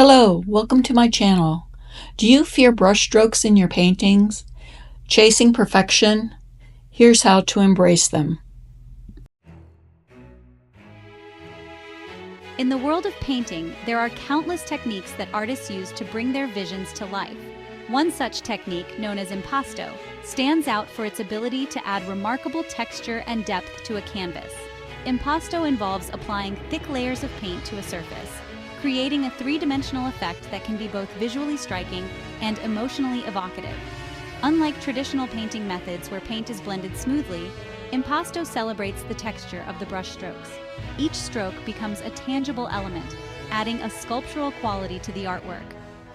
Hello, welcome to my channel. Do you fear brushstrokes in your paintings? Chasing perfection? Here's how to embrace them. In the world of painting, there are countless techniques that artists use to bring their visions to life. One such technique, known as impasto, stands out for its ability to add remarkable texture and depth to a canvas. Impasto involves applying thick layers of paint to a surface, creating a three-dimensional effect that can be both visually striking and emotionally evocative. Unlike traditional painting methods where paint is blended smoothly, impasto celebrates the texture of the brush strokes. Each stroke becomes a tangible element, adding a sculptural quality to the artwork.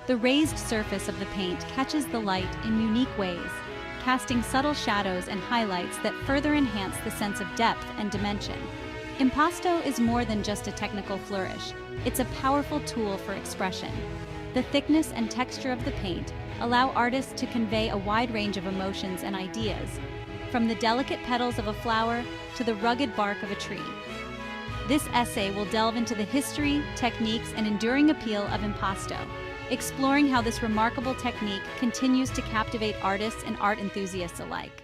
The raised surface of the paint catches the light in unique ways, casting subtle shadows and highlights that further enhance the sense of depth and dimension. Impasto is more than just a technical flourish. It's a powerful tool for expression. The thickness and texture of the paint allow artists to convey a wide range of emotions and ideas, from the delicate petals of a flower to the rugged bark of a tree. This essay will delve into the history, techniques, and enduring appeal of impasto, exploring how this remarkable technique continues to captivate artists and art enthusiasts alike.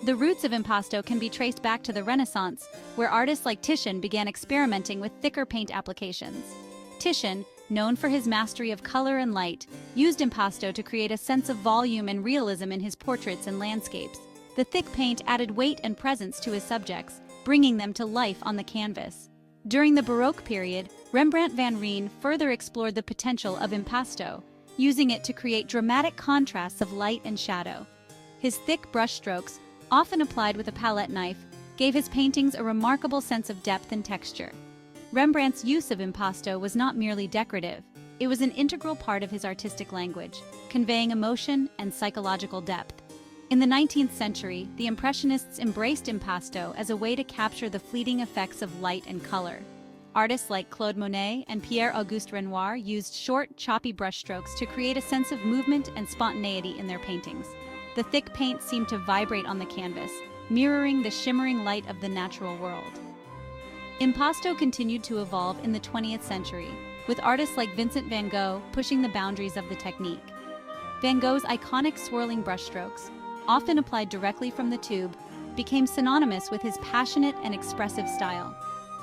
The roots of impasto can be traced back to the Renaissance, where artists like Titian began experimenting with thicker paint applications. Titian, known for his mastery of color and light, used impasto to create a sense of volume and realism in his portraits and landscapes. The thick paint added weight and presence to his subjects, bringing them to life on the canvas. During the Baroque period, Rembrandt van Rijn further explored the potential of impasto, using it to create dramatic contrasts of light and shadow. His thick brush strokes, often applied with a palette knife, gave his paintings a remarkable sense of depth and texture. Rembrandt's use of impasto was not merely decorative, it was an integral part of his artistic language, conveying emotion and psychological depth. In the 19th century, the Impressionists embraced impasto as a way to capture the fleeting effects of light and color. Artists like Claude Monet and Pierre-Auguste Renoir used short, choppy brushstrokes to create a sense of movement and spontaneity in their paintings. The thick paint seemed to vibrate on the canvas, mirroring the shimmering light of the natural world. Impasto continued to evolve in the 20th century, with artists like Vincent van Gogh pushing the boundaries of the technique. Van Gogh's iconic swirling brushstrokes, often applied directly from the tube, became synonymous with his passionate and expressive style.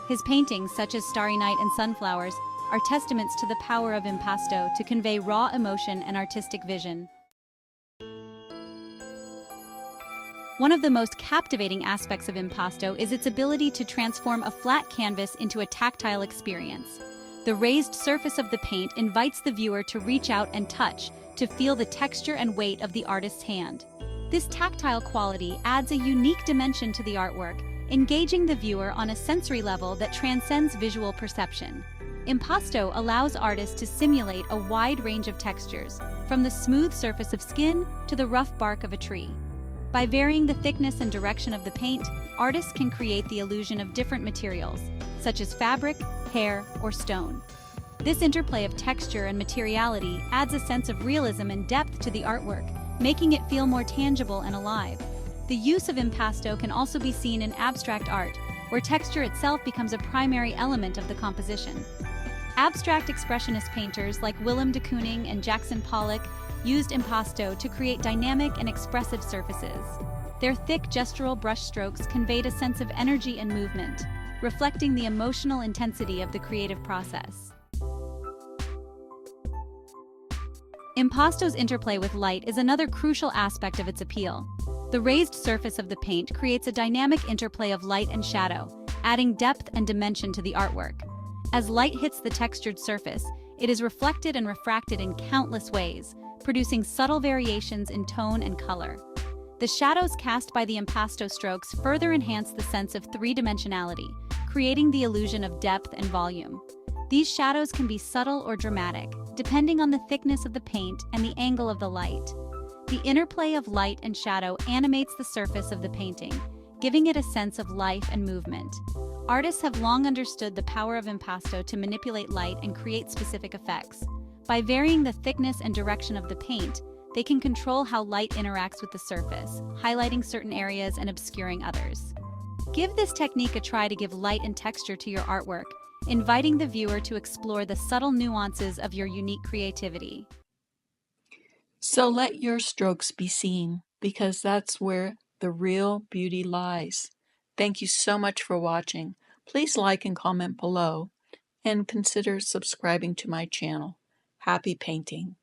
His paintings, such as Starry Night and Sunflowers, are testaments to the power of impasto to convey raw emotion and artistic vision. One of the most captivating aspects of impasto is its ability to transform a flat canvas into a tactile experience. The raised surface of the paint invites the viewer to reach out and touch, to feel the texture and weight of the artist's hand. This tactile quality adds a unique dimension to the artwork, engaging the viewer on a sensory level that transcends visual perception. Impasto allows artists to simulate a wide range of textures, from the smooth surface of skin to the rough bark of a tree. By varying the thickness and direction of the paint, artists can create the illusion of different materials, such as fabric, hair, or stone. This interplay of texture and materiality adds a sense of realism and depth to the artwork, making it feel more tangible and alive. The use of impasto can also be seen in abstract art, where texture itself becomes a primary element of the composition. Abstract expressionist painters like Willem de Kooning and Jackson Pollock used impasto to create dynamic and expressive surfaces. Their thick gestural brush strokes conveyed a sense of energy and movement, reflecting the emotional intensity of the creative process. Impasto's interplay with light is another crucial aspect of its appeal. The raised surface of the paint creates a dynamic interplay of light and shadow, adding depth and dimension to the artwork. As light hits the textured surface, it is reflected and refracted in countless ways, producing subtle variations in tone and color. The shadows cast by the impasto strokes further enhance the sense of three-dimensionality, creating the illusion of depth and volume. These shadows can be subtle or dramatic, depending on the thickness of the paint and the angle of the light. The interplay of light and shadow animates the surface of the painting, giving it a sense of life and movement. Artists have long understood the power of impasto to manipulate light and create specific effects. By varying the thickness and direction of the paint, they can control how light interacts with the surface, highlighting certain areas and obscuring others. Give this technique a try to give light and texture to your artwork, inviting the viewer to explore the subtle nuances of your unique creativity. So let your strokes be seen, because that's where the real beauty lies. Thank you so much for watching. Please like and comment below, and consider subscribing to my channel. Happy painting!